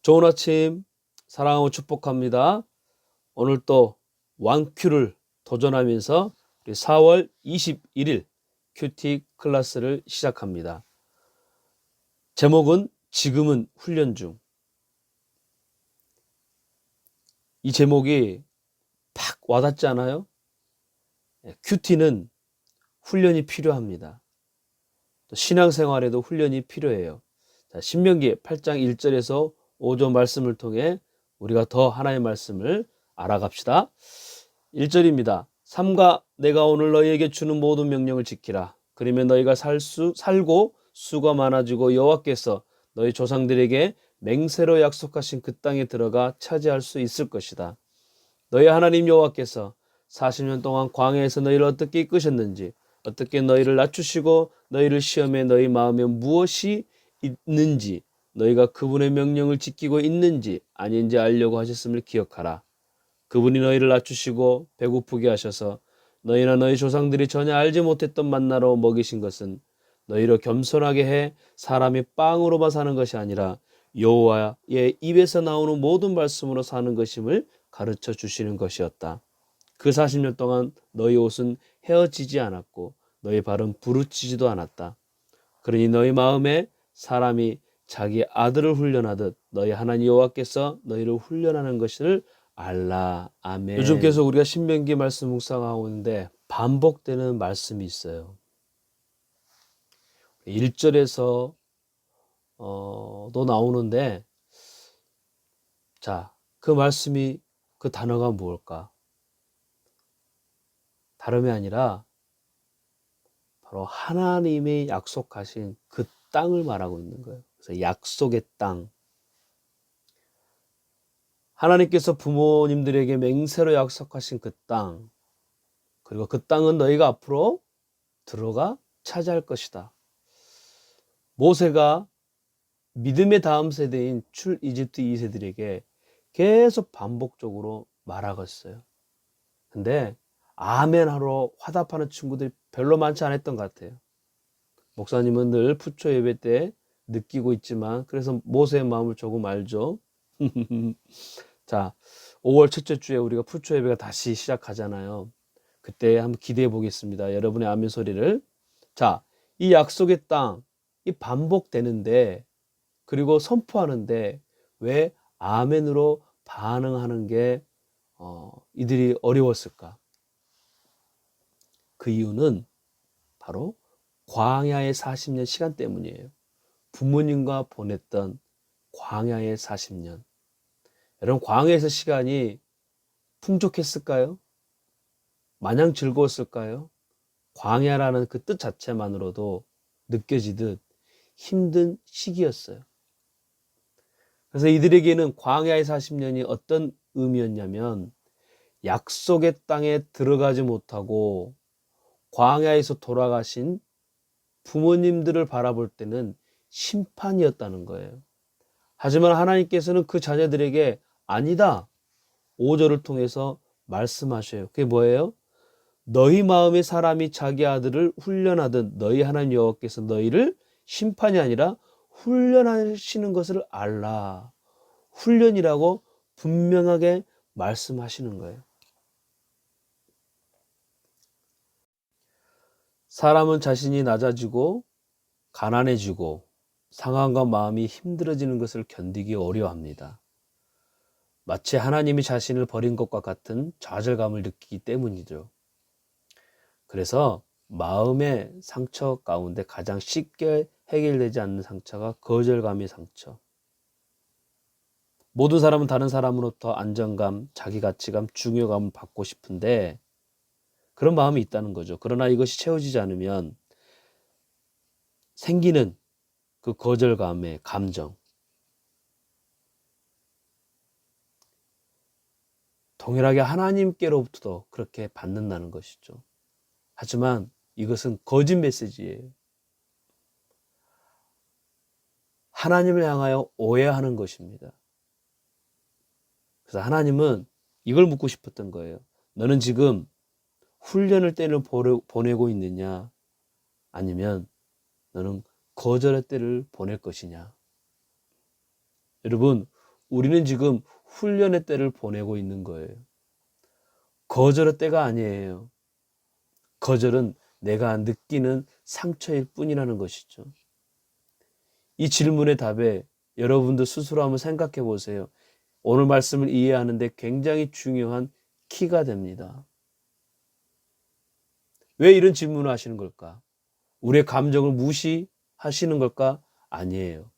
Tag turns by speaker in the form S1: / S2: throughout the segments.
S1: 좋은 아침, 사랑하고 축복합니다. 오늘 또 완큐를 도전하면서 우리 4월 21일 큐티 클래스를 시작합니다. 제목은 지금은 훈련 중. 이 제목이 팍 와닿지 않아요? 큐티는 훈련이 필요합니다. 또 신앙생활에도 훈련이 필요해요. 자, 신명기 8장 1절에서 5절 말씀을 통해 우리가 더 하나의 말씀을 알아갑시다. 1절입니다. 삼가 내가 오늘 너희에게 주는 모든 명령을 지키라. 그러면 너희가 살고 수가 많아지고 여호와께서 너희 조상들에게 맹세로 약속하신 그 땅에 들어가 차지할 수 있을 것이다. 너희 하나님 여호와께서 40년 동안 광야에서 너희를 어떻게 이끄셨는지, 어떻게 너희를 낮추시고 너희를 시험해 너희 마음에 무엇이 있는지, 너희가 그분의 명령을 지키고 있는지 아닌지 알려고 하셨음을 기억하라. 그분이 너희를 낮추시고 배고프게 하셔서 너희나 너희 조상들이 전혀 알지 못했던 만나로 먹이신 것은 너희를 겸손하게 해 사람이 빵으로만 사는 것이 아니라 여호와의 입에서 나오는 모든 말씀으로 사는 것임을 가르쳐 주시는 것이었다. 그 40년 동안 너희 옷은 헤어지지 않았고 너희 발은 부르치지도 않았다. 그러니 너희 마음에 사람이 자기 아들을 훈련하듯 너희 하나님 여호와께서 너희를 훈련하는 것을 알라. 아멘. 요즘 계속 우리가 신명기 말씀 묵상하고 있는데 반복되는 말씀이 있어요. 1절에서 도 나오는데, 자, 그 말씀이, 그 단어가 무엇일까? 다름이 아니라 바로 하나님이 약속하신 그 땅을 말하고 있는 거예요. 그래서 약속의 땅. 하나님께서 부모님들에게 맹세로 약속하신 그 땅, 그리고 그 땅은 너희가 앞으로 들어가 차지할 것이다. 모세가 믿음의 다음 세대인 출이집트 2세들에게 계속 반복적으로 말하고 있어요. 근데 아멘 하러 화답하는 친구들이 별로 많지 않았던 것 같아요. 목사님은 늘 푸초 예배 때 느끼고 있지만, 그래서 모세의 마음을 조금 알죠. 자, 5월 첫째 주에 우리가 푸초 예배가 다시 시작하잖아요. 그때 한번 기대해 보겠습니다. 여러분의 아멘 소리를. 자, 이 약속의 땅, 이 반복되는데, 그리고 선포하는데 왜 아멘으로 반응하는 게 이들이 어려웠을까? 그 이유는 바로 광야의 40년 시간 때문이에요. 부모님과 보냈던 광야의 40년. 여러분, 광야에서 시간이 풍족했을까요? 마냥 즐거웠을까요? 광야라는 그 뜻 자체만으로도 느껴지듯 힘든 시기였어요. 그래서 이들에게는 광야의 40년이 어떤 의미였냐면, 약속의 땅에 들어가지 못하고 광야에서 돌아가신 부모님들을 바라볼 때는 심판이었다는 거예요. 하지만 하나님께서는 그 자녀들에게 아니다, 5절을 통해서 말씀하셔요. 그게 뭐예요? 너희 마음의 사람이 자기 아들을 훈련하듯 너희 하나님 여호와께서 너희를 심판이 아니라 훈련하시는 것을 알라. 훈련이라고 분명하게 말씀하시는 거예요. 사람은 자신이 낮아지고 가난해지고 상황과 마음이 힘들어지는 것을 견디기 어려워합니다. 마치 하나님이 자신을 버린 것과 같은 좌절감을 느끼기 때문이죠. 그래서 마음의 상처 가운데 가장 쉽게 해결되지 않는 상처가 거절감의 상처. 모든 사람은 다른 사람으로부터 안정감, 자기 가치감, 중요감을 받고 싶은데 그런 마음이 있다는 거죠. 그러나 이것이 채워지지 않으면 생기는 그 거절감의 감정, 동일하게 하나님께로부터도 그렇게 받는다는 것이죠. 하지만 이것은 거짓 메시지예요. 하나님을 향하여 오해하는 것입니다. 그래서 하나님은 이걸 묻고 싶었던 거예요. 너는 지금 훈련의 때를 보내고 있느냐? 아니면 너는 거절의 때를 보낼 것이냐? 여러분, 우리는 지금 훈련의 때를 보내고 있는 거예요. 거절의 때가 아니에요. 거절은 내가 느끼는 상처일 뿐이라는 것이죠. 이 질문의 답에 여러분도 스스로 한번 생각해 보세요. 오늘 말씀을 이해하는데 굉장히 중요한 키가 됩니다. 왜 이런 질문을 하시는 걸까? 우리의 감정을 무시하시는 걸까? 아니에요.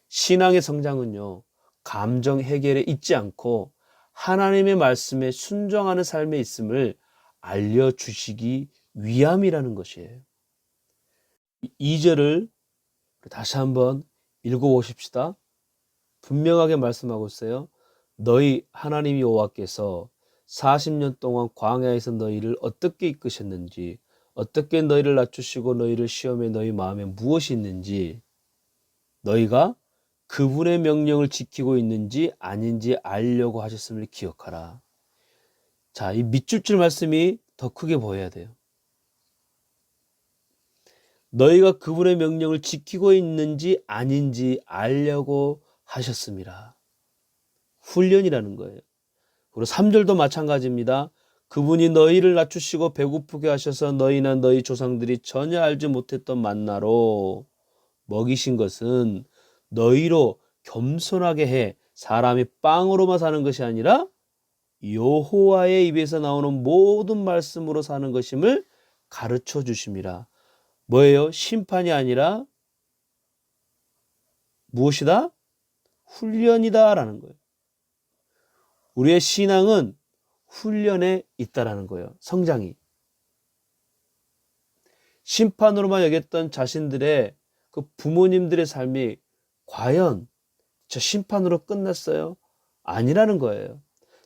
S1: 신앙의 성장은요, 감정 해결에 있지 않고 하나님의 말씀에 순종하는 삶에 있음을 알려주시기 위함이라는 것이에요. 2절을 다시 한번 읽어보십시다. 분명하게 말씀하고 있어요. 너희 하나님 여호와께서 40년 동안 광야에서 너희를 어떻게 이끄셨는지, 어떻게 너희를 낮추시고 너희를 시험해 너희 마음에 무엇이 있는지, 너희가 그분의 명령을 지키고 있는지 아닌지 알려고 하셨음을 기억하라. 자, 이 밑줄줄 말씀이 더 크게 보여야 돼요. 너희가 그분의 명령을 지키고 있는지 아닌지 알려고 하셨습니다. 훈련이라는 거예요. 그리고 3절도 마찬가지입니다. 그분이 너희를 낮추시고 배고프게 하셔서 너희나 너희 조상들이 전혀 알지 못했던 만나로 먹이신 것은 너희로 겸손하게 해 사람이 빵으로만 사는 것이 아니라 여호와의 입에서 나오는 모든 말씀으로 사는 것임을 가르쳐 주심이라. 뭐예요? 심판이 아니라 무엇이다? 훈련이다라는 거예요. 우리의 신앙은 훈련에 있다라는 거예요. 성장이. 심판으로만 여겼던 자신들의 그 부모님들의 삶이 과연 저 심판으로 끝났어요? 아니라는 거예요.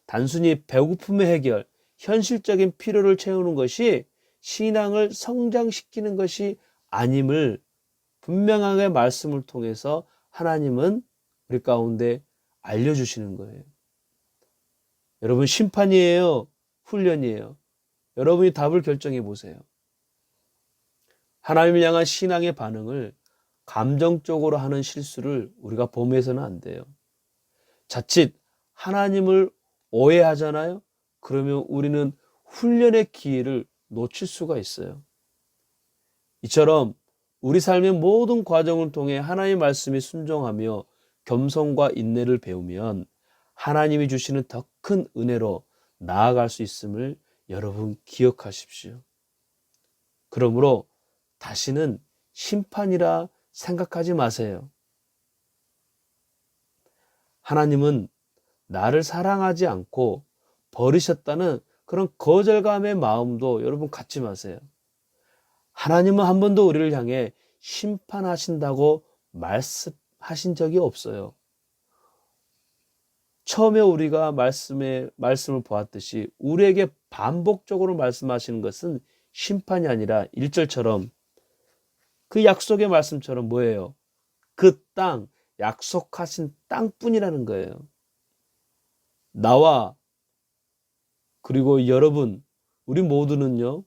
S1: 단순히 배고픔의 해결, 현실적인 필요를 채우는 것이 신앙을 성장시키는 것이 아님을 분명하게 말씀을 통해서 하나님은 우리 가운데 알려주시는 거예요. 여러분, 심판이에요? 훈련이에요? 여러분이 답을 결정해 보세요. 하나님을 향한 신앙의 반응을 감정적으로 하는 실수를 우리가 범해서는 안 돼요. 자칫 하나님을 오해하잖아요? 그러면 우리는 훈련의 기회를 놓칠 수가 있어요. 이처럼 우리 삶의 모든 과정을 통해 하나님의 말씀에 순종하며 겸손과 인내를 배우면 하나님이 주시는 더 큰 은혜로 나아갈 수 있음을 여러분 기억하십시오. 그러므로 다시는 심판이라 생각하지 마세요. 하나님은 나를 사랑하지 않고 버리셨다는 그런 거절감의 마음도 여러분 갖지 마세요. 하나님은 한 번도 우리를 향해 심판하신다고 말씀하신 적이 없어요. 처음에 우리가 말씀을 보았듯이 우리에게 반복적으로 말씀하시는 것은 심판이 아니라 1절처럼 그 약속의 말씀처럼 뭐예요? 그 땅, 약속하신 땅뿐이라는 거예요. 나와 그리고 여러분, 우리 모두는요,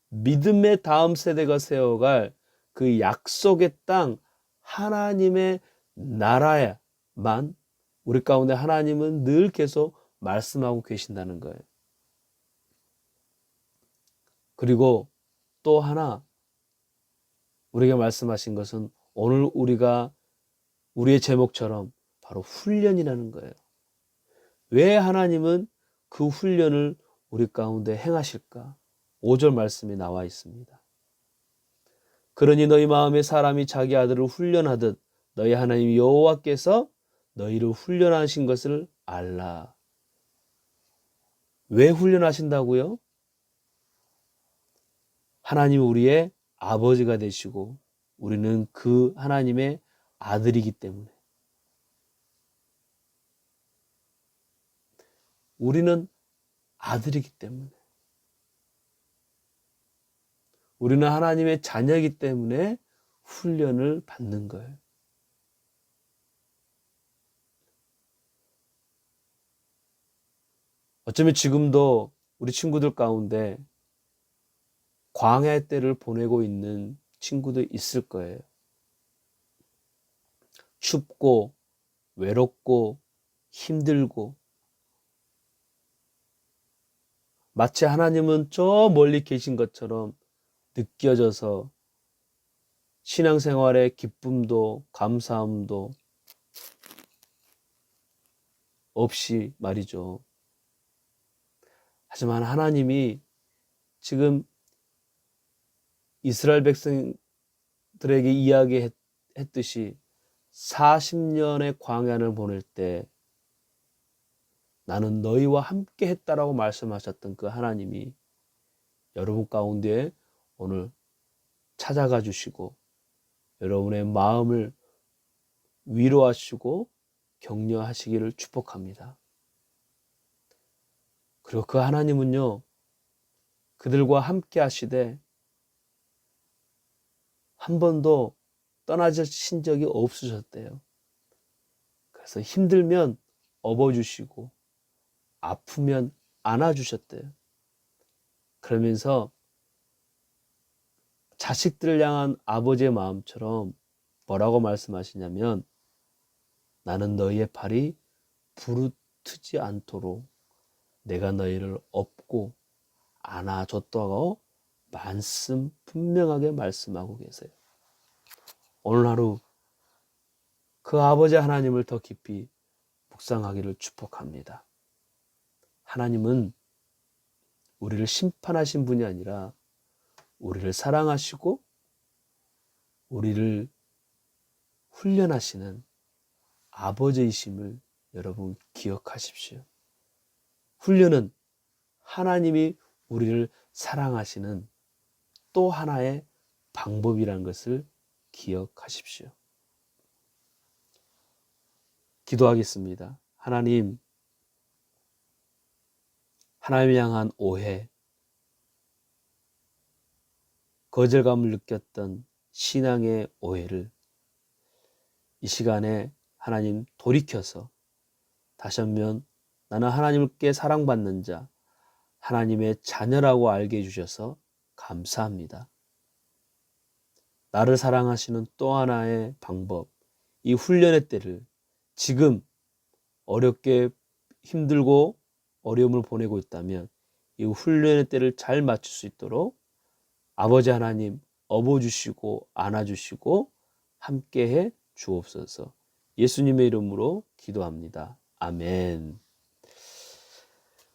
S1: 믿음의 다음 세대가 세워갈 그 약속의 땅, 하나님의 나라에만 우리 가운데 하나님은 늘 계속 말씀하고 계신다는 거예요. 그리고 또 하나 우리에게 말씀하신 것은 오늘 우리의 제목처럼 바로 훈련이라는 거예요. 왜 하나님은 그 훈련을 우리 가운데 행하실까? 5절 말씀이 나와 있습니다. 그러니 너희 마음에 사람이 자기 아들을 훈련하듯 너희 하나님 여호와께서 너희를 훈련하신 것을 알라. 왜 훈련하신다고요? 하나님이 우리의 아버지가 되시고 우리는 그 하나님의 아들이기 때문에, 우리는 아들이기 때문에, 우리는 하나님의 자녀이기 때문에 훈련을 받는 거예요. 어쩌면 지금도 우리 친구들 가운데 광야 때를 보내고 있는 친구도 있을 거예요. 춥고 외롭고 힘들고 마치 하나님은 저 멀리 계신 것처럼 느껴져서 신앙생활의 기쁨도 감사함도 없이 말이죠. 하지만 하나님이 지금 이스라엘 백성들에게 이야기했듯이 40년의 광야를 보낼 때 나는 너희와 함께 했다라고 말씀하셨던 그 하나님이 여러분 가운데 오늘 찾아가 주시고 여러분의 마음을 위로하시고 격려하시기를 축복합니다. 그리고 그 하나님은요, 그들과 함께 하시되 한 번도 떠나신 적이 없으셨대요. 그래서 힘들면 업어주시고 아프면 안아주셨대요. 그러면서 자식들을 향한 아버지의 마음처럼 뭐라고 말씀하시냐면 나는 너희의 발이 부르트지 않도록 내가 너희를 업고 안아줬다고 분명하게 말씀하고 계세요. 오늘 하루 그 아버지 하나님을 더 깊이 묵상하기를 축복합니다. 하나님은 우리를 심판하신 분이 아니라 우리를 사랑하시고 우리를 훈련하시는 아버지이심을 여러분 기억하십시오. 훈련은 하나님이 우리를 사랑하시는 또 하나의 방법이라는 것을 기억하십시오. 기도하겠습니다. 하나님을 향한 오해, 거절감을 느꼈던 신앙의 오해를 이 시간에 하나님 돌이켜서 다시 한번 나는 하나님께 사랑받는 자, 하나님의 자녀라고 알게 해주셔서 감사합니다. 나를 사랑하시는 또 하나의 방법, 이 훈련의 때를 지금 어렵게 힘들고 어려움을 보내고 있다면 이 훈련의 때를 잘 맞출 수 있도록 아버지 하나님 업어주시고 안아주시고 함께해 주옵소서. 예수님의 이름으로 기도합니다. 아멘.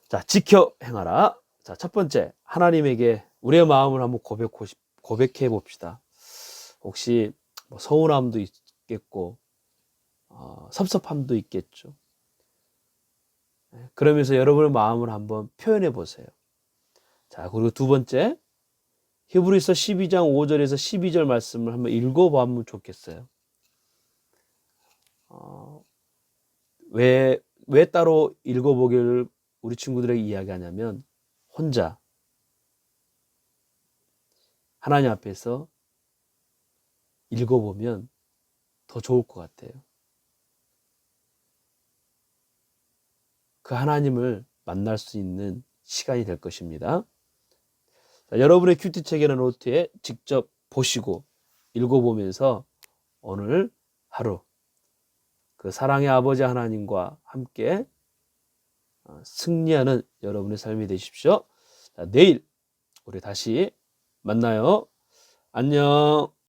S1: 자, 지켜 행하라. 자, 첫 번째, 하나님에게 우리의 마음을 한번 고백해 봅시다. 혹시 뭐 서운함도 있겠고 섭섭함도 있겠죠. 그러면서 여러분의 마음을 한번 표현해 보세요. 자, 그리고 두 번째, 히브리서 12장 5절에서 12절 말씀을 한번 읽어보면 좋겠어요. 왜 따로 읽어보기를 우리 친구들에게 이야기하냐면 혼자 하나님 앞에서 읽어보면 더 좋을 것 같아요. 그 하나님을 만날 수 있는 시간이 될 것입니다. 자, 여러분의 큐티책이나 노트에 직접 보시고 읽어보면서 오늘 하루 그 사랑의 아버지 하나님과 함께 승리하는 여러분의 삶이 되십시오. 자, 내일 우리 다시 만나요. 안녕.